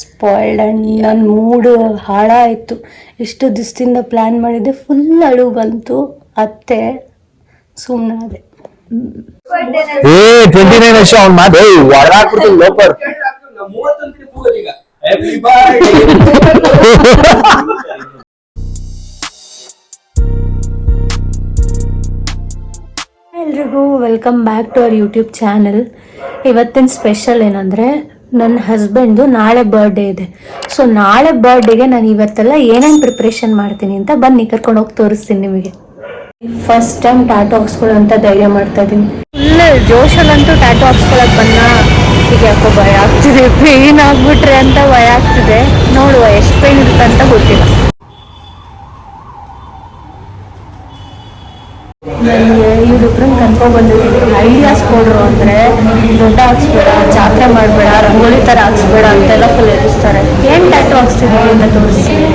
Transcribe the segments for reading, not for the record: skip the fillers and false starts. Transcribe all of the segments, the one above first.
Spoiled and ನನ್ನ mood ಹಾಳಾಯಿತು. ಎಷ್ಟು ದಿವಸದಿಂದ ಪ್ಲ್ಯಾನ್ ಮಾಡಿದ್ದೆ, ಫುಲ್ ಅಳು ಬಂತು. ಅತ್ತೆ ಸುಮ್ಮನಾದೆ. 29 ವರ್ಷ ಅವ್ನು ಮಾತು ಹೊರಗಾಕ್ಬಿಡ್ತೀನಿ ಲೋಪರ್. ಎಲ್ರಿಗೂ welcome back to our YouTube channel. ಇವತ್ತಿನ ಸ್ಪೆಷಲ್ ಏನಂದರೆ, ನನ್ನ ಹಸ್ಬೆಂಡ್ದು ನಾಳೆ ಬರ್ಡೇ ಇದೆ. ಸೊ ನಾಳೆ ಬರ್ಡೇಗೆ ನಾನು ಇವತ್ತೆಲ್ಲ ಏನೇನು ಪ್ರಿಪ್ರೇಷನ್ ಮಾಡ್ತೀನಿ ಅಂತ ಬನ್ನಿ ಕರ್ಕೊಂಡು ಹೋಗಿ ತೋರಿಸ್ತೀನಿ ನಿಮಗೆ. ಫಸ್ಟ್ ಟೈಮ್ ಟ್ಯಾಟೂ ಹಾಕ್ಸ್ಕೊಳ್ಳೋಂಥ ಧೈರ್ಯ ಮಾಡ್ತಾ ಇದ್ದೀನಿ. ಫುಲ್ ಜೋಶಲ್ಲಂತೂ ಟ್ಯಾಟೂ ಹಾಕ್ಸ್ಕೊಳ್ಳೋಕೆ ಬನ್ನ. ಈಗ ಯಾಕೋ ಭಯ ಆಗ್ತಿದೆ, ಪೇಯ್ನ್ ಆಗ್ಬಿಟ್ರೆ ಅಂತ ಭಯ ಆಗ್ತಿದೆ. ನೋಡುವ ಎಷ್ಟು ಪೇಯ್ನ್ ಇರುತ್ತೆ ಅಂತ ಗೊತ್ತಿಲ್ಲ. ನನಗೆ ಇವ್ರಿಬ್ರನ್ನ ಕನ್ಕೊ ಬಂದಿದ್ದೀನಿ. ಐಡಿಯಾಸ್ ಕೊಡ್ರು ಅಂದರೆ ದೊಡ್ಡ ಹಾಕ್ಸ್ಬೇಡ, ಜಾತ್ರೆ ಮಾಡಬೇಡ, ರಂಗೋಲಿ ಥರ ಹಾಕ್ಸ್ಬೇಡ ಅಂತೆಲ್ಲ ಫುಲ್ ಎದುರಿಸ್ತಾರೆ. ಏನು ಟ್ಯಾಟೂ ಹಾಕ್ಸ್ತಿದ್ದೀವಿ ಅಂತ ತೋರಿಸ್ತೀನಿ.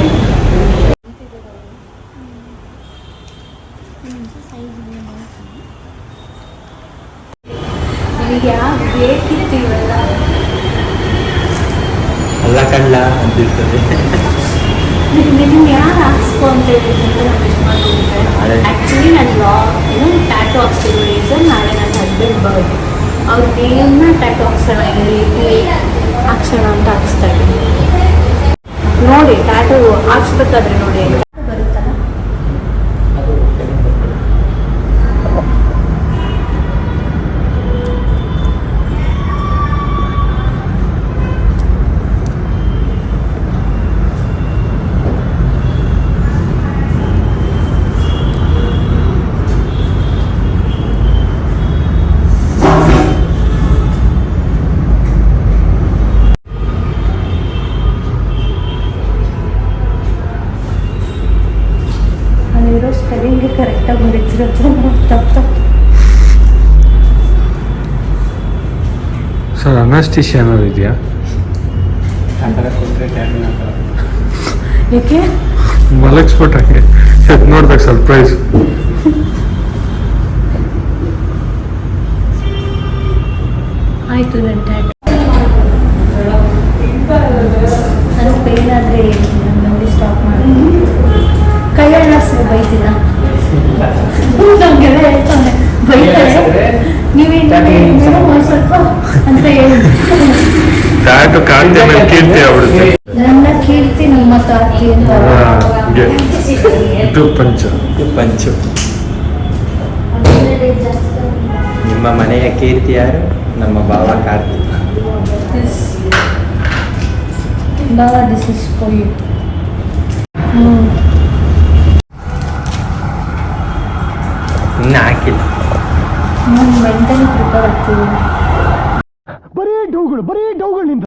ಯಾಕೆ ಬೇಕಿತ್ತು ಇವೆಲ್ಲ ಅಲ್ಲ ಕಳ್ಳ ಅಂತಿರ್ತದೆ. ನಿಮ್ಗೆ ಯಾರು ಹಾಕ್ಸ್ಕೊ ಅಂತ ಹೇಳಿದ್ರೆ ನಾನು ವಿಶ್ ಮಾಡ್ತಿದ್ದೆ. ಆ್ಯಕ್ಚುಲಿ ನಾನು ಟ್ಯಾಟೂ ಹಾಕ್ಸ್ತಿರೋ ರೀಸನ್ ನಾಳೆ ನನ್ನ ಹಸ್ಬೆಂಡ್ ಬರ್ಡೇ. ಅವ್ರ ನೇಮ್ನ ಟ್ಯಾಟೂ ಹಾಕ್ಸೋಣ, ಈ ರೀತಿ ಹಾಕ್ಸೋಣ ಅಂತ ಹಾಕ್ಸ್ತಾ ಇದ್ದೀನಿ. ನೋಡಿ ಟ್ಯಾಟೂ ಹಾಕ್ಸ್ಬೇಕಾದ್ರೆ ನೋಡಿ ಬರುತ್ತಲ್ಲ. ಸ್ಪೆಲ್ಲಿಂಗ್ ಕರೆಕ್ಟಾಗಿ ಬರೀತಿರೋದು ತಪ್ಪು. ಸರ್ ಅನಸ್ಟಿಷಿಯಾ ಅನ್ನೋದು ಇದೆಯಾ? ಏಕೆ ಮಲಗಿಸ್ಬಿಟ್ಟಾಗೆ ನೋಡ್ಬೇಕು ಸರ್ಪ್ರೈಸ್. ಆಯಿತು. ನನ್ನ ಟ್ಯಾಟೂ ನನಗೆ ಪೇನ್ ಆದರೆ ನನ್ನಲ್ಲಿ ಸ್ಟಾಪ್ ಮಾಡಿ ಕೈಯೆಲ್ಲ ಬೈತಿಲ್ಲ. ನಮಗೆಲ್ಲ ಹೇಳ್ತಾನೆ ಬೈತಾರೆ, ನೀವೇನು ಸ್ವಲ್ಪ ಅಂತ ಹೇಳಿ ಟ್ಯಾಟೂ ಕಾಂತಿ ಮೇಲೆ ಕೀರ್ತಿ ಆಗ್ಬಿಡುತ್ತೆ. ನನ್ನ ಕೀರ್ತಿ ನಮ್ಮ ತಾತಿ ಅಂತ. ಇದು ಪಂಚು. ನಿಮ್ಮ ಮನೆಯ ಕೀರ್ತಿ ಯಾರು? ನಮ್ಮ ಭಾವ ಕಾರ್ತಿಕ್. ಬಾವ, ದಿಸ್ ಇಸ್ ಫಾರ್ ಯು. ಇನ್ನು ಹಾಕಿಲ್ಲ. ನಾನು ಮೆಂಟಲಿ ಪ್ರಿಪೇರ್ ಆಗ್ತೀವಿ. ಬರೀ ಡೌಗಳಿಂದ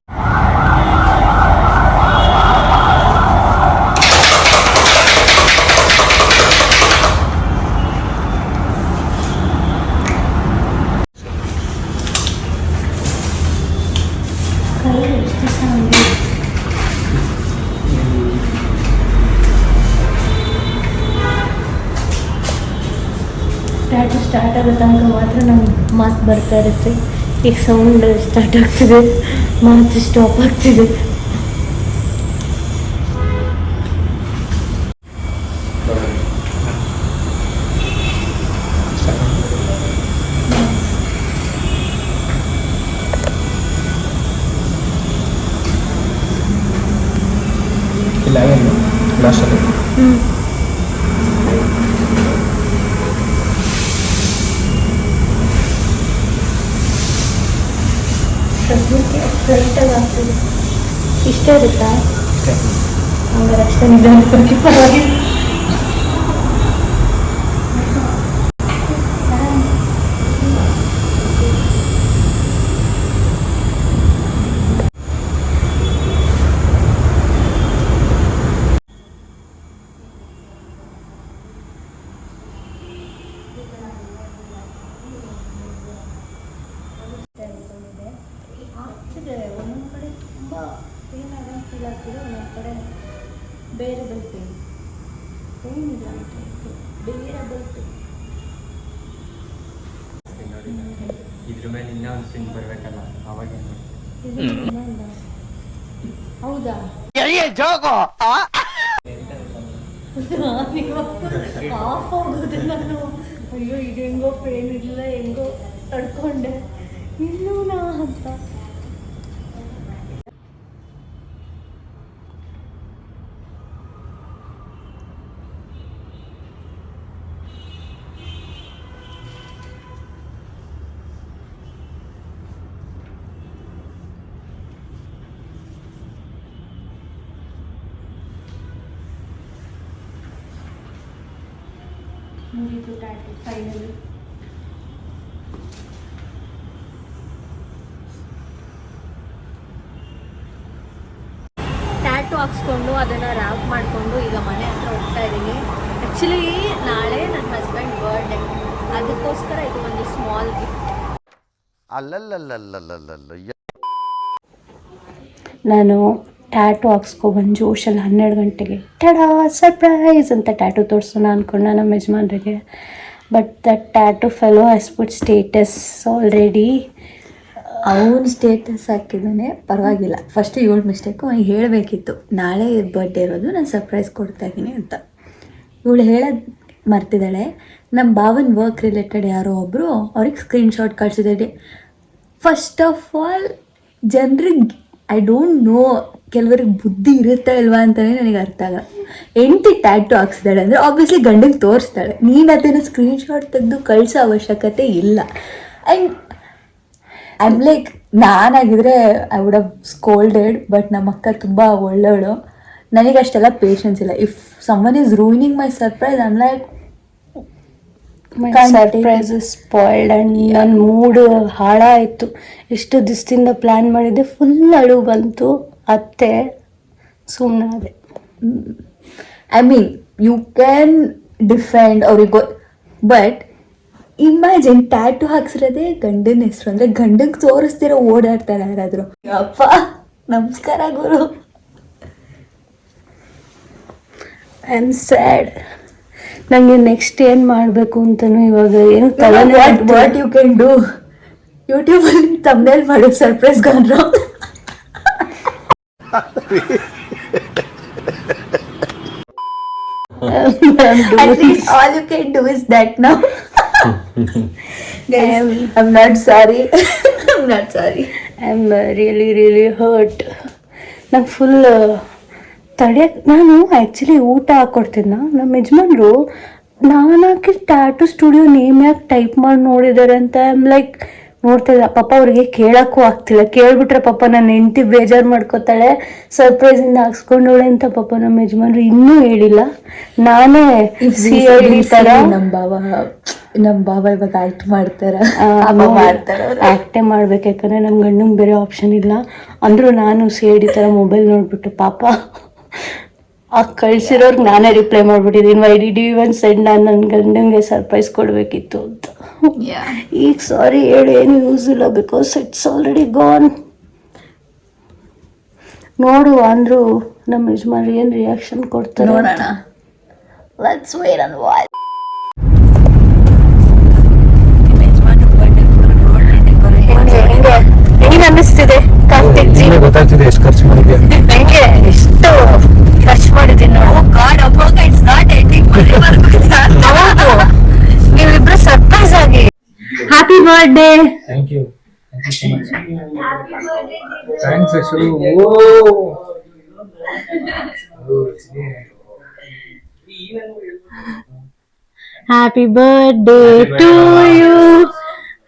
ಟ್ಯಾಟೂ ಸ್ಟಾರ್ಟ್ ಆಗೋ ತನಕ ಮಾತ್ರ ನಮ್ಗೆ ಮಾತು ಬರ್ತಾ ಇರುತ್ತೆ. ಈಗ ಸೌಂಡ್ ಸ್ಟಾರ್ಟ್ ಆಗ್ತಿದೆ, ಮಾತು ಸ್ಟಾಪ್ ಆಗ್ತಿದೆ. ಇಲ್ಲ ಏನು ಲಾಸ್ಟಲ್ಲಿ ಸದ್ಯಕ್ಕೆ ಲೈಟಾಗಿ ಆಗ್ತದೆ. ಇಷ್ಟ ಇರುತ್ತಾ? ಹಂಗಾರೆ ಅಷ್ಟೇ ನಿಧಾನಕ್ಕೆ ಪರವಾಗಿಲ್ಲ. ಒಂದೊಂದು ಕಡೆ ತುಂಬ ಪೇನ್ ಆದಂಗೆ ಫೀಲ್ ಆಗ್ತಿದೆ, ಒಂದೊಂದು ಕಡೆ ಬೇರೆಬಲ್ ಪೇನ್ ಇಲ್ಲ ಅಂತ ಬೇರೆಬಲ್ ಪೇನ್. ಇದ್ರ ಮೇಲೆ ಇನ್ನೂ ಒಂದು ಸಿನ್ ಬರಬೇಕಲ್ಲ, ಅವಾಗ ಇದು ಹೌದಾ ಆಫ್ ಹೋಗೋದು ನಾನು. ಅಯ್ಯೋ ಇದು ಹೆಂಗೋ ಪೇನ್ ಇಲ್ಲ, ಹೆಂಗೋ ತಡ್ಕೊಂಡೆ ಇನ್ನೂ ನಾ ಅಂತ. ಮುಗೀತು ಟ್ಯಾಟು ಫೈನಲಿ. ಟ್ಯಾಟು ಹಾಕ್ಸ್ಕೊಂಡು ಅದನ್ನು ರ್ಯಾಪ್ ಮಾಡಿಕೊಂಡು ಈಗ ಮನೆ ಹತ್ರ ಹೋಗ್ತಾ ಇದ್ದೀನಿ. ಆ್ಯಕ್ಚುಲಿ ನಾಳೆ ನನ್ನ ಹಸ್ಬೆಂಡ್ ಬರ್ಡೇ, ಅದಕ್ಕೋಸ್ಕರ ಇದು ಒಂದು ಸ್ಮಾಲ್ ಗಿಫ್ಟ್. ನಾನು ಟ್ಯಾಟು ಹಾಕ್ಸ್ಕೊಬಂದು ಜೋಶಲ್ಲಿ 12 ಗಂಟೆಗೆ ಟಡಾ ಸರ್ಪ್ರೈಸ್ ಅಂತ ಟ್ಯಾಟು ತೋರಿಸೋಣ ಅಂದ್ಕೊಂಡ ನಮ್ಮ ಯಜಮಾನ್ರಿಗೆ. But that tattoo fellow has put status already. ಅವನು ಸ್ಟೇಟಸ್ ಹಾಕಿದ್ದಾನೆ, ಪರವಾಗಿಲ್ಲ. ಫಸ್ಟ್ ಇವಳು ಮಿಸ್ಟೇಕು, ಅವ್ನಿಗೆ ಹೇಳಬೇಕಿತ್ತು ನಾಳೆ ಬರ್ಡೇ ಇರೋದು, ನಾನು ಸರ್ಪ್ರೈಸ್ ಕೊಡ್ತಾ ಇದ್ದೀನಿ ಅಂತ. ಇವಳು ಹೇಳೋದು ಮರ್ತಿದ್ದಾಳೆ. ನಮ್ಮ ಭಾವನ ವರ್ಕ್ ರಿಲೇಟೆಡ್ ಯಾರೋ ಒಬ್ಬರು ಅವ್ರಿಗೆ ಸ್ಕ್ರೀನ್ಶಾಟ್ ಕಳಿಸಿದ್ದಾರೆ. ಫಸ್ಟ್ ಆಫ್ ಆಲ್ ಜನರಿಗೆ ಐ ಡೋಂಟ್ ನೋ, ಕೆಲವರಿಗೆ ಬುದ್ಧಿ ಇರುತ್ತಾ ಇಲ್ವಾ ಅಂತಲೇ ನನಗೆ ಅರ್ಥ ಆಗಲ್ಲ. ಎಂಟಿ ಟ್ಯಾಟು ಹಾಕ್ಸಿದಾಳೆ ಅಂದರೆ ಆಬ್ವಿಯಸ್ಲಿ ಗಂಡಿಗೆ ತೋರಿಸ್ತಾಳೆ. ನೀನು ಅದನ್ನು ಸ್ಕ್ರೀನ್ಶಾಟ್ ತೆಗೆದು ಕಳಿಸೋ ಅವಶ್ಯಕತೆ ಇಲ್ಲ. ಆ್ಯಂಡ್ ಐ ಆಮ್ ಲೈಕ್, ನಾನಾಗಿದ್ರೆ I would have scolded. But ನಮ್ಮ ಅಕ್ಕ ತುಂಬ ಒಳ್ಳೆಯವಳು, ನನಗೆ ಅಷ್ಟೆಲ್ಲ ಪೇಷನ್ಸ್ ಇಲ್ಲ. If someone is ruining my surprise, I am like my surprise is spoiled and ನನ್ನ ಮೂಡು ಹಾಳಾಯಿತು. ಎಷ್ಟು ದಿವಸದಿಂದ ಪ್ಲ್ಯಾನ್ ಮಾಡಿದ್ದೆ, ಫುಲ್ ಅಳು ಬಂತು. ಅತ್ತೆ ಸುಮ್ಮನೆ ಅದೇ. I mean you can defend ಅವ್ರಿಗೆ, ಬಟ್ ಇಮ್ಯಾಜಿನ್ ಟ್ಯಾಟು ಹಾಕ್ಸಿರೋದೇ ಗಂಡನ ಹೆಸರು ಅಂದರೆ ಗಂಡಂಗೆ ತೋರಿಸ್ತಿರೋ ಓಡಾಡ್ತಾರೆ ಯಾರಾದರೂ. ಅಪ್ಪ ನಮಸ್ಕಾರ ಗುರು. I am sad. ನನಗೆ ನೆಕ್ಸ್ಟ್ ಏನು ಮಾಡಬೇಕು ಅಂತಲೂ ಇವಾಗ ಏನು ವಾಟ್ ಯು ಕ್ಯಾನ್ ಡೂ, ಯೂಟ್ಯೂಬಲ್ಲಿ ತಮ್ನೇಲ್ ಮಾಡು ಸರ್ಪ್ರೈಸ್ ಗಾನ್ರು. At least all you can do is that now. Guys, I'm not sorry. I'm not sorry. I am really hurt. ನಂಗೆ ಫುಲ್ ತಡೆಯಕ್ಕೆ, ನಾನು ಆ್ಯಕ್ಚುಲಿ ಊಟ ಹಾಕ್ಕೊಡ್ತಿದ್ನ, ನಮ್ಮ ಯಜಮಾನ್ರು ನಾನು ಹಾಕಿ ಟ್ಯಾಟು ಸ್ಟುಡಿಯೋ ನೇಮ್ ಯಾಕೆ ಟೈಪ್ ಮಾಡಿ ನೋಡಿದ್ದಾರೆ ಅಂತ ಐ ಆಮ್ ಲೈಕ್ ನೋಡ್ತಾ ಇದ್ದ. ಪಾಪ ಅವ್ರಿಗೆ ಕೇಳೋಕ್ಕೂ ಆಗ್ತಿಲ್ಲ, ಕೇಳ್ಬಿಟ್ರೆ ಪಾಪ ನನ್ನ ಹೆಂಡತಿ ಬೇಜಾರು ಮಾಡ್ಕೋತಾಳೆ, ಸರ್ಪ್ರೈಸಿಂದ ಹಾಕ್ಸ್ಕೊಂಡವಳೆ ಅಂತ ಪಾಪ ನಮ್ಮ ಯಜಮಾನ್ರು ಇನ್ನೂ ಹೇಳಿಲ್ಲ. ನಾನೇ ಥರ ನಮ್ಮ ಬಾವ ಇವಾಗ ಆಕ್ಟ್ ಮಾಡ್ತಾರ, ಆ್ಯಕ್ಟೇ ಮಾಡ್ಬೇಕು. ಯಾಕಂದರೆ ನಮ್ಮ ಗಂಡಂಗೆ ಬೇರೆ ಆಪ್ಷನ್ ಇಲ್ಲ. ಅಂದರೂ ನಾನು ಸಿ.ಐ.ಡಿ ಥರ ಮೊಬೈಲ್ ನೋಡ್ಬಿಟ್ಟು ಪಾಪ ಆ ಕಳ್ಸಿರೋರ್ಗೆ ನಾನೇ ರಿಪ್ಲೈ ಮಾಡಿಬಿಟ್ಟಿದ್ದೀನಿ, why did you even send, ನಾನು ನನ್ನ ಗಂಡಂಗೆ ಸರ್ಪ್ರೈಸ್ ಕೊಡಬೇಕಿತ್ತು ಅಂತ. ಈಗ ಸಾರಿ ಹೇಳಿ ಏನು ಯೂಸ್ ಇಲ್ಲ, ಬಿಕಾಸ್ ಇಟ್ಸ್ ಆಲ್ರೆಡಿ ಗಾನ್. ನೋಡು ಅಂದ್ರು ನಮ್ಮ ಯಜಮಾನ್ರು ಏನು ರಿಯಾಕ್ಷನ್ ಕೊಡ್ತಾರೆ ನೋಡೋಣ. Let's wait and watch. ಹೆಂಗೆ ಅನ್ನಿಸ್ತಿದೆ ಕಾರ್ತಿಕ್ ಜಿ? ಗೊತ್ತಾಗ್ತಿದೆ ಎಷ್ಟು ಖರ್ಚು ಮಾಡಿದ್ಯಾ, ಹೆಂಗೆ ಎಷ್ಟು ಖರ್ಚು ಮಾಡಿದ್ದೀನಿ ನೋಡು. ನೀವಿಬ್ರು ಸರ್ಪ್ರೈಸ್ ಆಗಿ happy birthday. Thank you so much. Thanks Ashu. Happy birthday to you,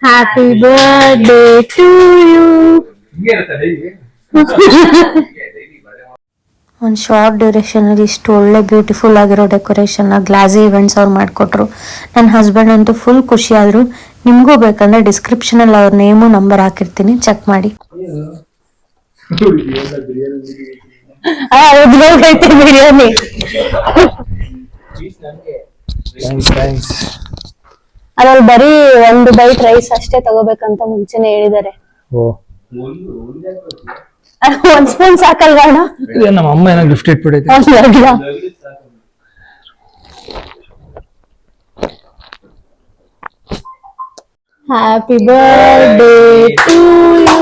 happy birthday to you. ಒಂದು ಶಾರ್ಟ್ ಡ್ಯೂರೇಷನಲ್ಲಿ ಇಷ್ಟು ಒಳ್ಳೆ ಬ್ಯೂಟಿಫುಲ್ ಆಗಿರೋ ಡೆಕೋರೇಷನ್ನ ಗ್ಲಾಸಿ ಇವೆಂಟ್ಸ್ ಅವ್ರು ಮಾಡಿಕೊಟ್ರು. ನನ್ನ ಹಸ್ಬೆಂಡ್ ಅಂತೂ ಫುಲ್ ಖುಷಿ ಆದರು. ನಿಮಗೂ ಬೇಕಂದ್ರೆ ಡಿಸ್ಕ್ರಿಪ್ಷನಲ್ಲಿ ಅವ್ರ ನೇಮು ನಂಬರ್ ಹಾಕಿರ್ತೀನಿ, ಚೆಕ್ ಮಾಡಿ. ಬಿರಿಯಾನಿ ಅದ್ರಲ್ಲಿ ಬರೀ ಒಂದು ಬೈಟ್ ರೈಸ್ ಅಷ್ಟೇ ತಗೋಬೇಕಂತ ಮುಂಚೆನೆ ಹೇಳಿದ್ದಾರೆ. ಒಂದ್ ಸ್ಪೂನ್ ಸಾಕಲ್ವಾ ಅಣ್ಣ? ನಮ್ಮ ಅಮ್ಮ ಏನೋ ಗಿಫ್ಟ್ ಇಟ್ಬಿಟ್ಟೈತೆ. Happy birthday to you,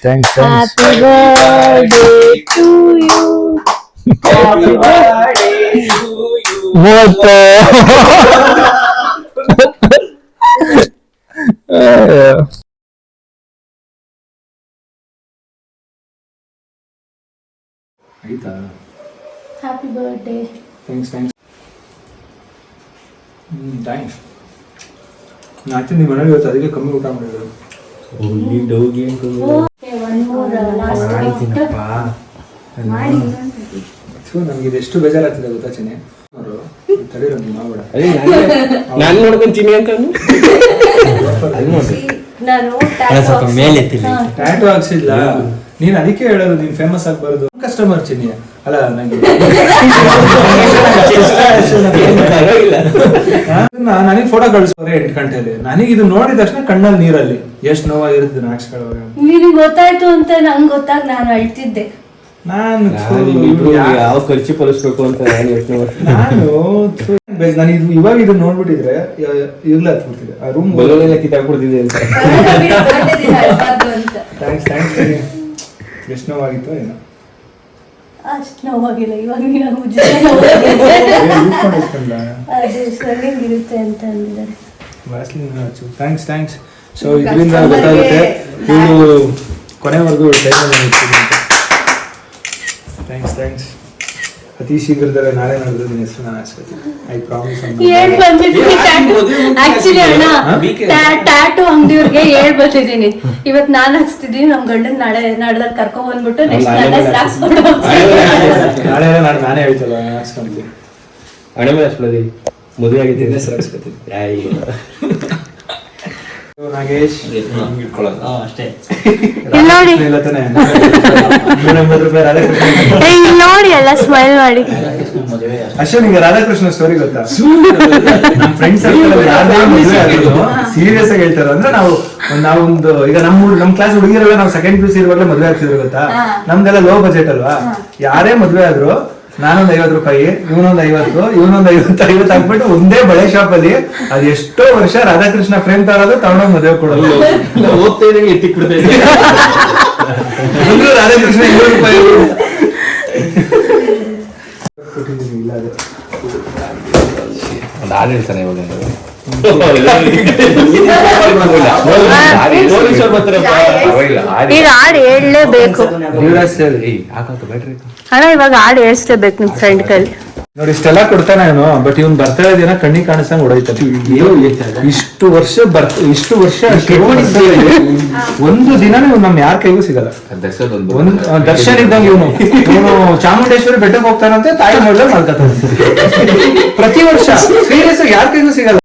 thanks. Happy birthday to ಮೂವತ್ತು ಆಯ್ತಾ? Happy birthday. Thanks. Thanks. Actually ನಿಮ್ಮ ಮನೇಲಿ ಇವತ್ತು ಅದಕ್ಕೆ ಕಮ್ಮಿ ಊಟ ಮಾಡಿದ್ರು. ನಮ್ಗೆ ಇದೆಷ್ಟು ಬೇಜಾರಾಗ್ತಿದೆ ಗೊತ್ತಾ ಚೆನ್ನೆ ಅವರು ತಡೀರೋ ನೀವು ಮಾಡ್ಬೇಡ. ನಾನು ನೋಡ್ಕೊಂತೀನಿ ಅಂತ ಸ್ವಲ್ಪ ಮೇಲೆತ್ತಿಲ್ಲ. ಟ್ಯಾಟೂ ಹಾಕ್ಸಿಲ್ಲ ನೀನ್ ಅದಕ್ಕೆ ಹೇಳೋದು ನೀನ್ ಫೇಮಸ್ ಆಗ್ಬಾರ್ದು. ಕಸ್ಟಮರ್ ಚಿನ್ನಿ ಅಲ್ಲ ನನಗೆ ನನಗೆ ಫೋಟೋ ಕಳಿಸ್ತಾರೆ 8 ಗಂಟೆಲಿ. ನನಗೆ ಇದು ನೋಡಿದ ತಕ್ಷಣ ಕಣ್ಣಲ್ಲಿ ನೀರಲ್ಲಿ ಎಷ್ಟು ನೋವಾಗಿರುತ್ತೆ ನಾಕ್ಸ್ಕೊಳ್ಳೋವಾಗ. ನಿನಗೆ ಗೊತ್ತಾಯ್ತು ಅಂತ ನಂಗೆ ಗೊತ್ತಾಗ ನಾನು ಅಳ್ತಿದ್ದೆ. ನಾನು ಯಾವ ಖರ್ಚು ಪಡಿಸ್ಬೇಕು ಅಂತ ನಾನು ಇವಾಗ ಇದು ನೋಡ್ಬಿಟ್ಟಿದ್ರೆ ಇರ್ಲ ಹತ್ಬಿಡ್ತಿದೆ ಆ ರೂಮ್ ಬಲೂನೆಲ್ಲ ಕಿತ್ತಾಕ್ಬಿಡ್ತಿದೆ ಅಂತ. ಥ್ಯಾಂಕ್ಸ್ ಎಷ್ಟು ನೋವಾಗಿತ್ತು ಏನೋ ಅಷ್ಟು ನೋವಾಗಿಲ್ಲ. ಇವಾಗ ಅದೇ ಸ್ವೆಲ್ಲಿಂಗ್ ಇರುತ್ತೆ ಅಂತ ಅಂದಿದ್ದಾರೆ. ಥ್ಯಾಂಕ್ಸ್. ಸೊ ಇದರಿಂದ ಗೊತ್ತಾಗುತ್ತೆ ಇವಳು ಕೊನೆವರೆಗೂ ಥ್ಯಾಂಕ್ಸ್. ಅತಿ ಶೀಘ್ರದಲ್ಲೇ ನಾಳೆ ನಡೆದು ನಿನ್ನ ಹೆಸರು ನಾನು ಹಾಕ್ಸ್ಕೊತೀನಿ. I promise. ಆಕ್ಚುಲಿ ಅಣ್ಣ ಟ್ಯಾಟೂ ಅಂಗಡಿಯವ್ರಿಗೆ ಬಂದಿದ್ದೀನಿ. ಇವತ್ತು ನಾನು ಹಾಕ್ಸ್ತಿದ್ದೀನಿ. ನಮ್ ಗಂಡನ್ ನಾಳೆ ಕರ್ಕೊಂಡ್ ಬಂದ್ಬಿಟ್ಟು ನೆಕ್ಸ್ಟ್ ನಾಳೆ ನಾನೇ ಹೇಳ್ತಲ್ಲ ಹಾಕ್ಸ್ಕೊಂತೀನಿ. ಹಣೆ ಮೇಲೆ ಹಾಕ್ಸ್ಕೊಳ್ಳೋದಿ ಮದುವೆ ಆಗಿದ್ದೀನಿ ಹೆಸರು ಹಾಕ್ಸ್ಕೊತೀನಿ. ನಾಗೇಶ್ ನೋಡಿ ಎಲ್ಲ ಸ್ಮೈಲ್ ಮಾಡಿ. ಅಶ್ವ ನಿಂಗೆ ರಾಧಾಕೃಷ್ಣ ಸ್ಟೋರಿ ಗೊತ್ತಾ? ನಮ್ಮ ಫ್ರೆಂಡ್ಸ್ ಸೀರಿಯಸ್ ಆಗಿ ಹೇಳ್ತಾರೆ ಅಂದ್ರೆ ನಾವೊಂದು ಈಗ ನಮ್ಮ ಕ್ಲಾಸ್ ಹುಡುಗಿರೆಲ್ಲ ನಾವು ಸೆಕೆಂಡ್ PUC ಇರುವಾಗಲೇ ಮದುವೆ ಆಗ್ತಿದ್ರು ಗೊತ್ತಾ? ನಮ್ದೆಲ್ಲ ಲೋ ಬಜೆಟ್ ಅಲ್ವಾ. ಯಾರೇ ಮದುವೆ ಆದ್ರು ನಾನೊಂದು 50 ರೂಪಾಯಿ, ಇವನೊಂದು 50, ಇವನೊಂದು 50 ಹಾಕ್ಬಿಟ್ಟು ಒಂದೇ ಬಳೆ ಶಾಪ್ ಅಲ್ಲಿ ಅದ್ ಎಷ್ಟೋ ವರ್ಷ ರಾಧಾಕೃಷ್ಣ ಫ್ರೇಮ್ ತರೋದು ತಗೊಂಡೋಗಿ ಮದುವೆ ಕೊಡೋದು. ಓದ್ತಾ ಇದ್ದಂಗೆ ಎತ್ತಿ ಕೊಡ್ತಾ ಇದ್ದೆ ರಾಧಾಕೃಷ್ಣ 200 ರೂಪಾಯಿ ಕೊಟ್ಟಿದ್ದೀನಿ. ಇಲ್ಲ ಅದೇ ಒಂದು ಹಾಡು ಹೇಳ್ತಾನೆ ಇವಾಗ ಈಗ ಹಾಡು ಹೇಳಲೇಬೇಕು ಅಣ್ಣ. ಇವಾಗ ಹಾಡು ಹೇಳ್ಸ್ಲೇಬೇಕು ನಿಮ್ ಫ್ರೆಂಡ್ ಕೈಲಿ. ನೋಡಿ ಇಷ್ಟೆಲ್ಲ ಕೊಡ್ತಾನೆ ಅವನು. ಬಟ್ ಇವನ್ ಬರ್ತಡೇ ದಿನ ಕಣ್ಣಿಗೆ ಕಾಣಿಸ್ದಂಗ್ ಹೊಡೈತಾನೆ. ಇಷ್ಟು ವರ್ಷ ಒಂದು ದಿನ ನಮ್ ಯಾರ ಕೈಗೂ ಸಿಗಲ್ಲ. ದರ್ಶನ್ ಇದ್ದಂಗೆ ಇವನು ಚಾಮುಂಡೇಶ್ವರಿ ಬೆಟ್ಟಕ್ಕೆ ಹೋಗ್ತಾನಂತೆ. ತಾಯಿ ಮೊದಲೇ ಮಾಡ್ತಾನೆ ಪ್ರತಿ ವರ್ಷ. ಸೀರಿಯಸ್ ಆಗಿ ಯಾರ ಕೈಗೂ ಸಿಗಲ್ಲ.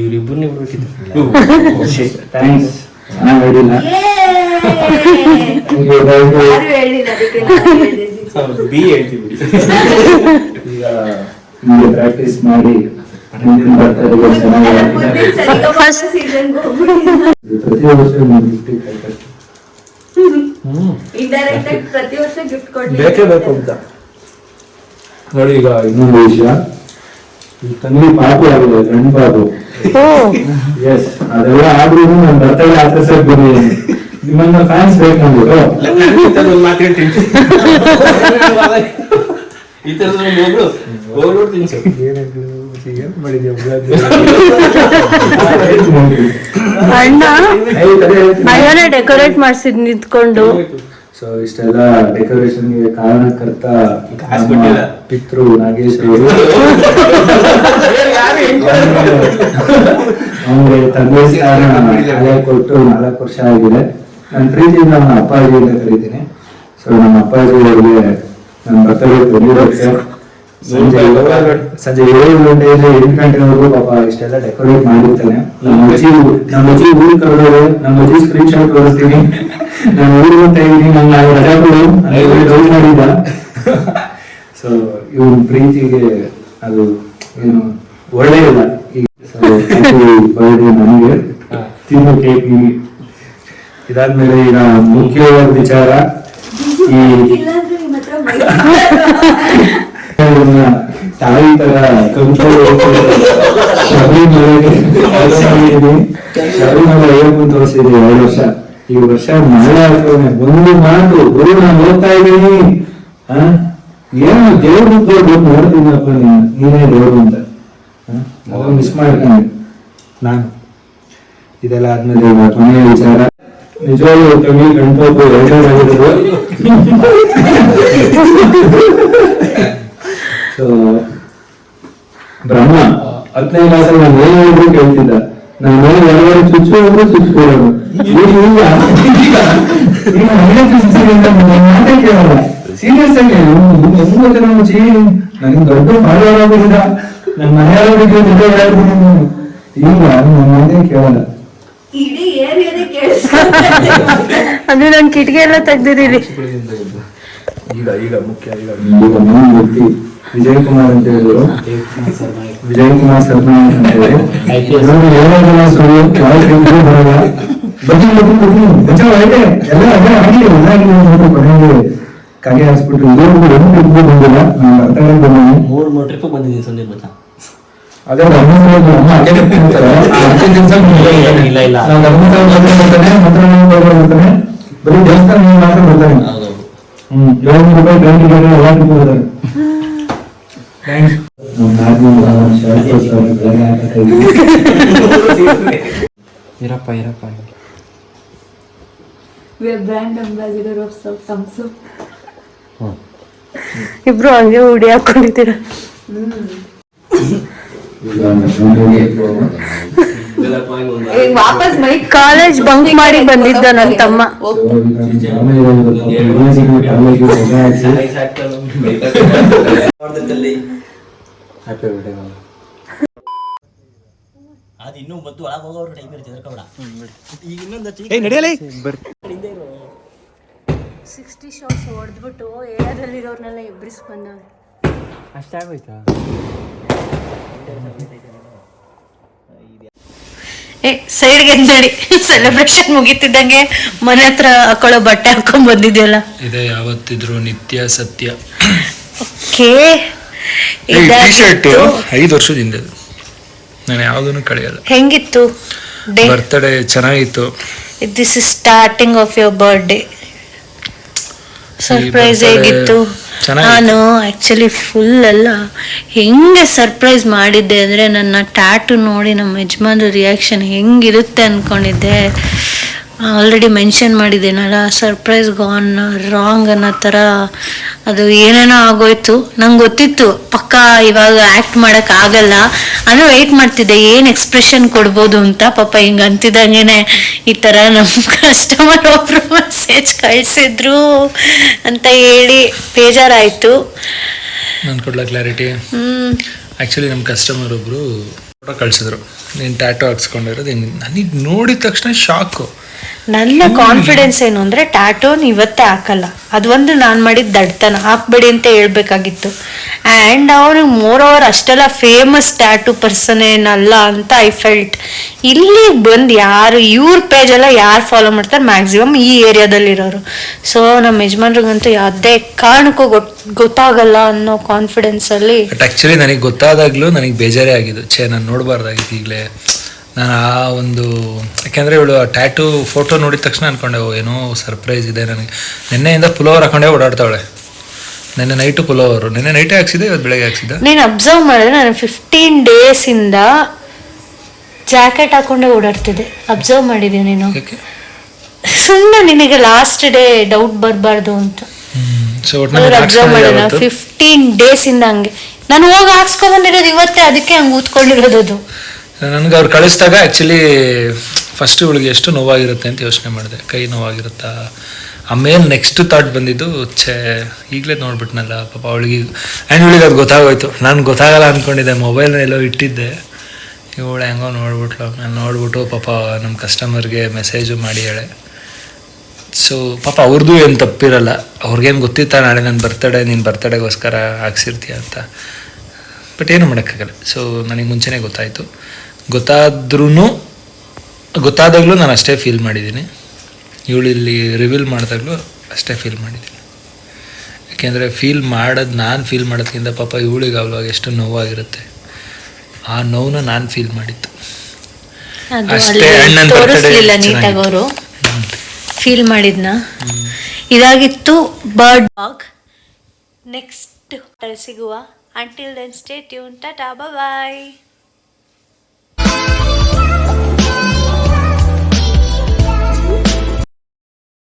ಇವರಿಬ್ಬರನ್ನೇ ಬಿಡ್ಬೇಕಿತ್ತು. ಬಿ ಹೇಳ್ತೀವಿ ಈಗ ಪ್ರಾಕ್ಟೀಸ್ ಮಾಡಿ ಪ್ರತಿ ವರ್ಷ ಬೇಕೇ ಬೇಕು ಅಂತ ನೋಡಿ. ಈಗ ಇನ್ನೊಂದು ವಿಷಯ, ತಂಗಿ ಪಾಪು ಆಗಿದೆ, ಗಂಡು ಪಾಪು. ಎಸ್, ಅದೆಲ್ಲ ಆದ್ರೂ ನಾನು ಬರ್ತಡೇ ಆಚರಿಸಕ್ ಬಂದಿದ್ದೀನಿ. ನಿಮ್ಮನ್ನ ಫ್ಯಾನ್ಸ್ ಬೇಕು ಅಂದ್ಬಿಟ್ಟು ಅಣ್ಣ ಡೆಕೋರೇಟ್ ಮಾಡ್ಸಿದ್ ನಿಂತ್ಕೊಂಡು. ಸೊ ಇಷ್ಟೆಲ್ಲ ಡೆಕೋರೇಷನ್ಗೆ ಕಾರಣಕರ್ತ ಪಿತೃ ನಾಗೇಶ್ ಅವರು. ಅವನಿಗೆ ತಂದೆ ಸ್ಥಾನ ಕೊಟ್ಟು 4 ವರ್ಷ ಆಗಿದೆ. ನನ್ನ ಪ್ರೀತಿಯಿಂದ ನಮ್ಮ ಅಪ್ಪಾಜಿ ಅಂತ ಕರೀತೀನಿ. ಸೊ ನಮ್ಮ ಅಪ್ಪಾಜಿ ಅವರಿಗೆ ನನ್ನ ಬರ್ತಡೇ ಸಂಜೆ 7 ಗಂಟೆಯಿಂದ 8 ಗಂಟೆವರೆಗೂ ಪಾಪ ಇಷ್ಟೆಲ್ಲ ಡೆಕೋರೇಟ್ ಮಾಡಿರ್ತಾನೆ. ನಮ್ಮ ಅಜ್ಜಿ ಊರಿಗೆ ಕರೆದವರು, ನಮ್ಮ ಅಜ್ಜಿ ಸ್ಕ್ರೀನ್ ಶಾಟ್ ತೋರಿಸ್ತೀನಿ. ನಾನು ಊರಿಗೆ ಹೋಗ್ತಾ ಇದ್ದೀನಿ, ನನ್ನ ರಜಾಗಳು ಡೌಟ್ ಮಾಡಿದ್ದ. ಸೊ ಇವನ್ ಪ್ರೀತಿಗೆ ಅದು ಏನು ಒಳ್ಳೆಯಲ್ಲ. ಬರ್ಡೇ ನನಗೆ ತಿನ್ನೋ ಕೇಕ್. ಇದಾದ್ಮೇಲೆ ಈಗ ಮುಖ್ಯವಾದ ವಿಚಾರ, ಈ ತಾಯಿ ತರ ಶಬರಿಮಲೆ ಅಯ್ಯಪ್ಪನ ತೋರಿಸಿದ್ವಿ 2 ವರ್ಷ. ಈ ವರ್ಷ ಮಳೆ ಆಗ್ತಾನೆ. ಒಂದು ಮಾತು ಗುರು ನಾನು ಹೋಗ್ತಾ ಇದ್ದೀನಿ, ಏನು ದೇವ್ರ ನೋಡ್ತೀನಪ್ಪ, ನೀನೇ ದೇವ್ರು ಅಂತ ಮಿಸ್ ಮಾಡ್ಕೊಂಡೆ ನಾನು. ಇದೆಲ್ಲ ಆದ್ಮೇಲೆ ಕೊನೆಯ ವಿಚಾರ, ನಿಜವಾಗ್ಲೂ ಕಮ್ಮಿ ಗಣಪತಿ 2 ಆಗಿದ್ರು. ಸೊ ಬ್ರಹ್ಮ 10ನೇ ಕ್ಲಾಸಲ್ಲಿ ನಾನು ಏನು ಹೇಳಿದ್ರು ಕೇಳ್ತಿದ್ದ. ನಾನು ಹೊರಗಡೆ ಚುಚ್ಚು ಹೋದ್ರು ಚುಚ್ಚಿಕೊಳ್ಳೋದು. ಮಾತೇ ಕೇಳಲ್ಲ. ಸೀರಿಯಸ್ ಆಗಿ ನನಗೆ ದೊಡ್ಡ ಫಾಲೋವರ್ ಆಗೋದಿಲ್ಲ. ನನ್ನ ಮನೆಯವರಿಗೆ ಈಗ ನನ್ನ ಮಾತೇ ಕೇಳಲ್ಲ. ಅದು ನನ್ ಕಿಟಕಿ ಎಲ್ಲ ತೆಗ್ದಿದ್ದೀರಿ. ಈಗ ಮುಖ್ಯ ಈಗ ನನ್ನ ವ್ಯಕ್ತಿ ವಿಜಯ್ ಕುಮಾರ್ ಅಂತ ಹೇಳಿದ್ರು. ವಿಜಯ್ ಕುಮಾರ್ ಸರ್ಮಾ ಅಂತ ಹೇಳಿ ಕಾಗೆ ಹಾಸ್ಪಿಟಲ್ ಬಂದಿಲ್ಲ. ನಾನು ಬರ್ತಡೆ ಬಂದಿದ್ದೀನಿ. 3 ಟ್ರಿಪ್ ಬಂದಿದ್ದೀನಿ ಸುನೀಲ್ ಮಚ್ಚ. ಅದೇ ಇಲ್ಲ ಬರೀ ದೇವಸ್ಥಾನ ಮಾತ್ರ ಬರ್ತಾನೆ. 700 ರೂಪಾಯಿ ಟ್ರೈನ್ ಬರ್ತಾರೆ. ಇರಪ್ಪ brand ambassador of Thums Up. ಇಬ್ರು ಹಂಗೆ ಉಡಿ ಹಾಕೊಂಡಿದ್ದೀರ. ವಾಪಸ್ ಮೈ ಕಾಲೇಜ್ ಬಂಕ್ ಮಾಡಿ ಬಂದಿದ್ದ ನನ್ನ ತಮ್ಮ. Happy birthday. ಅದು ಇನ್ನೂ ಮದ್ದು ಒಳಗೆ ಹೋಗೋರು ಟೈಮ್ ಇರ್ತದೆ ಕವಡ. ಈಗ ಇನ್ನೊಂದು 60 ಶಾಟ್ಸ್ ಹೊಡೆದ್ಬಿಟ್ಟು ಏರಿಯಾದಲ್ಲಿರೋರ್ನೆಲ್ಲ ಎಬ್ರಿಸ್ ಬಂದವೆ. ಅಷ್ಟಾಗೋಯ್ತಾ? ಸೈಡ್ಗೆ ಎಂದಡಿ ಸೆಲೆಬ್ರೇಷನ್ ಮುಗಿತಿದ್ದಂಗೆ ಮನೆ ಹತ್ರ ಹಾಕೊಳ್ಳೋ ಬಟ್ಟೆ ಹಾಕೊಂಡ್ ಬಂದಿದ್ಯಲ್ಲ. ಇದೇ ಯಾವತ್ತಿದ್ರು ನಿತ್ಯ ಸತ್ಯ. ಓಕೆ, 5 ವರ್ಷದಿಂದ ನಾನು ಯಾವುದನ್ನು ಕಳೆಯಲ್ಲ. ಹೆಂಗಿತ್ತು ಡೇ? ಬರ್ತಡೇ ಚೆನ್ನಾಗಿತ್ತು. This is starting of your birthday. Surprise ಹೇಗಿತ್ತು? ನಾನು ಆಕ್ಚುಲಿ ಫುಲ್ ಎಲ್ಲ ಹೆಂಗೆ ಸರ್ಪ್ರೈಸ್ ಮಾಡಿದ್ದೆ ಅಂದರೆ, ನನ್ನ ಟ್ಯಾಟು ನೋಡಿ ನಮ್ಮ ಯಜಮಾನ್ರ ರಿಯಾಕ್ಷನ್ ಹೆಂಗಿರುತ್ತೆ ಅಂದ್ಕೊಂಡಿದ್ದೆ. ಆಲ್ರೆಡಿ ಮೆನ್ಷನ್ ಮಾಡಿದ್ದೇನಲ್ಲ, ಸರ್ಪ್ರೈಸ್ ಗಾನ್ ರಾಂಗ್ ಅನ್ನೋ ಥರ ಅದು ಏನೇನೋ ಆಗೋಯ್ತು. ನಂಗೆ ಗೊತ್ತಿತ್ತು ಪಕ್ಕಾ ಇವಾಗ ಆ್ಯಕ್ಟ್ ಮಾಡೋಕ್ಕಾಗಲ್ಲ. ನಾನು ವೆಯ್ಟ್ ಮಾಡ್ತಿದ್ದೆ ಏನು ಎಕ್ಸ್ಪ್ರೆಷನ್ ಕೊಡ್ಬೋದು ಅಂತ. ಪಾಪ ಹಿಂಗೆ ಅಂತಿದ್ದಂಗೆ ಈ ಥರ ನಮ್ಮ ಕಸ್ಟಮರ್ ಒಬ್ರು ಮೆಸೇಜ್ ಕಳಿಸಿದ್ರು ಅಂತ ಹೇಳಿ ಬೇಜಾರಾಯಿತು. ನಾನು ಕೊಡ್ಲ ಕ್ಲಾರಿಟಿ. ಆ್ಯಕ್ಚುಲಿ ನಮ್ಮ ಕಸ್ಟಮರ್ ಒಬ್ಬರು ಫೋಟೋ ಕಳಿಸಿದ್ರು, ನೀನು ಟ್ಯಾಟೋ ಹಾಕ್ಸ್ಕೊಂಡಿರೋದು ಹೆಂಗೆ. ನನಗೆ ನೋಡಿದ ತಕ್ಷಣ ಶಾಕು. ನನ್ನ ಕಾನ್ಫಿಡೆನ್ಸ್ ಏನು ಅಂದರೆ, ಟ್ಯಾಟೋನ್ ಇವತ್ತೇ ಹಾಕಲ್ಲ, ಅದು ಒಂದು ನಾನು ಮಾಡಿದ ದಡ್ತನ, ಹಾಕ್ಬೇಡಿ ಅಂತ ಹೇಳ್ಬೇಕಾಗಿತ್ತು. ಆ್ಯಂಡ್ ಅವ್ರಿಗೆ ಮೋರ್ ಓವರ್ ಅಷ್ಟೆಲ್ಲ ಫೇಮಸ್ ಟ್ಯಾಟೂ ಪರ್ಸನ್ ಏನಲ್ಲ ಅಂತ ಐ ಫೆಲ್ಟ್. ಇಲ್ಲಿ ಬಂದು ಯಾರು ಇವ್ರ ಪೇಜೆಲ್ಲ ಯಾರು ಫಾಲೋ ಮಾಡ್ತಾರೆ ಮ್ಯಾಕ್ಸಿಮಮ್ ಈ ಏರಿಯಾದಲ್ಲಿರೋರು. ಸೊ ನಮ್ಮ ಯಜಮಾನ್ರಿಗಂತೂ ಯಾವುದೇ ಕಾರಣಕ್ಕೂ ಗೊತ್ತಾಗಲ್ಲ ಅನ್ನೋ ಕಾನ್ಫಿಡೆನ್ಸಲ್ಲಿ. ಬಟ್ ಆ್ಯಕ್ಚುಲಿ ನನಗೆ ಗೊತ್ತಾದಾಗಲೂ ನನಗೆ ಬೇಜಾರೇ ಆಗಿದ್ದು. ನಾನು ನೋಡಬಾರ್ದಾಗಿತ್ತು ಈಗಲೇ. ನಾನು ಆ ಒಂದು, ಯಾಕೆಂದರೆ ಇವಳು ಆ ಟ್ಯಾಟೂ ಫೋಟೋ ನೋಡಿದ ತಕ್ಷಣ ಅಂದ್ಕೊಂಡೆ ಏನೋ ಸರ್ಪ್ರೈಸ್ ಇದೆ ನನಗೆ. ನಿನ್ನೆಯಿಂದ ಪುಲೋವರ್ ಹಾಕೊಂಡೇ ಓಡಾಡ್ತಾವಳೆ. ನೆನ್ನೆ ನೈಟು ಪುಲೋವರು, ನೆನ್ನೆ ನೈಟೇ ಹಾಕ್ಸಿದೆ, ಇವತ್ತು ಬೆಳಗ್ಗೆ ಹಾಕ್ಸಿದ್ದೆ. ನೀನು ಅಬ್ಸರ್ವ್ ಮಾಡಿದ್ರೆ ನಾನು 15 ಡೇಸಿಂದ ಜಾಕೆಟ್ ಹಾಕೊಂಡೇ ಓಡಾಡ್ತಿದ್ದೆ. ಅಬ್ಸರ್ವ್ ಮಾಡಿದೀನಿ ನೀನು? ಸುಮ್ಮನೆ ನಿನಗೆ ಲಾಸ್ಟ್ ಡೇ ಡೌಟ್ ಬರಬಾರ್ದು ಅಂತ. ಅಬ್ಸರ್ವ್ ಮಾಡಿದ 15 ಡೇಸಿಂದ ಹಂಗೆ ನಾನು ಹೋಗಿ ಹಾಕ್ಸ್ಕೊಂಡ್ಬಂದಿರೋದು ಇವತ್ತೇ, ಅದಕ್ಕೆ ಹಂಗೆ ಊದ್ಕೊಂಡಿರೋದು. ಅದು ನನಗೆ ಅವ್ರು ಕಳಿಸಿದಾಗ ಆ್ಯಕ್ಚುಲಿ ಫಸ್ಟ್ ಇವಳಿಗೆ ಎಷ್ಟು ನೋವಾಗಿರುತ್ತೆ ಅಂತ ಯೋಚನೆ ಮಾಡಿದೆ, ಕೈ ನೋವಾಗಿರುತ್ತಾ. ಆಮೇಲೆ ನೆಕ್ಸ್ಟ್ ಥಾಟ್ ಬಂದಿದ್ದು ಈಗಲೇ ನೋಡ್ಬಿಟ್ನಲ್ಲ ಪಾಪ ಅವಳಿಗೆ. ಆ್ಯಂಡ್ ಇವಳಿಗೆ ಅದು ಗೊತ್ತಾಗೋಯ್ತು. ನಾನು ಗೊತ್ತಾಗಲ್ಲ ಅಂದ್ಕೊಂಡಿದ್ದೆ, ಮೊಬೈಲ್ನೆಲ್ಲೋ ಇಟ್ಟಿದ್ದೆ. ಇವಳು ಹೆಂಗೋ ನೋಡ್ಬಿಟ್ಲು. ನಾನು ನೋಡ್ಬಿಟ್ಟು ಪಾಪ ನಮ್ಮ ಕಸ್ಟಮರ್ಗೆ ಮೆಸೇಜು ಮಾಡಿ ಹೇಳೆ. ಸೊ ಪಾಪ ಅವ್ರದ್ದು ಏನು ತಪ್ಪಿರಲ್ಲ. ಅವ್ರಿಗೇನು ಗೊತ್ತಿತ್ತಾ ನಾಳೆ ನನ್ನ ಬರ್ತಡೇ, ನೀನು ಬರ್ತಡೇಗೋಸ್ಕರ ಹಾಕ್ಸಿರ್ತೀಯ ಅಂತ. ಬಟ್ ಏನು ಮಾಡೋಕ್ಕಾಗಲ್ಲ. ಸೊ ನನಗೆ ಮುಂಚೆನೇ ಗೊತ್ತಾಯಿತು. ಗೊತ್ತಾದಾಗಲೂ ನಾನು ಅಷ್ಟೇ ಫೀಲ್ ಮಾಡಿದ್ದೀನಿ. ಇವಳು ಇಲ್ಲಿ ರಿವೀಲ್ ಮಾಡಿದಾಗಲೂ ಅಷ್ಟೇ ಫೀಲ್ ಮಾಡಿದ್ದೀನಿ. ಯಾಕೆಂದರೆ ನಾನು ಫೀಲ್ ಮಾಡೋದ್ಕಿಂತ ಪಾಪ ಇವಳಿಗೆ ಅವಾಗ ಎಷ್ಟು ನೋವಾಗಿರುತ್ತೆ. ಆ ನೋವನ್ನ ನಾನು ಫೀಲ್ ಮಾಡಿತ್ತು ಅಷ್ಟೇ. ತೋರಿಸ್ಲಿಲ್ಲ ನೀಟಾಗಿ ಅವರು ಫೀಲ್ ಮಾಡಿದ್ನ. ಇದಾಗಿತ್ತು ಬರ್ಡ್ ವಾಕ್. ನೆಕ್ಸ್ಟ್ ಸಿಗುವ. Until then stay tune. Tata, ಬಾಯ್.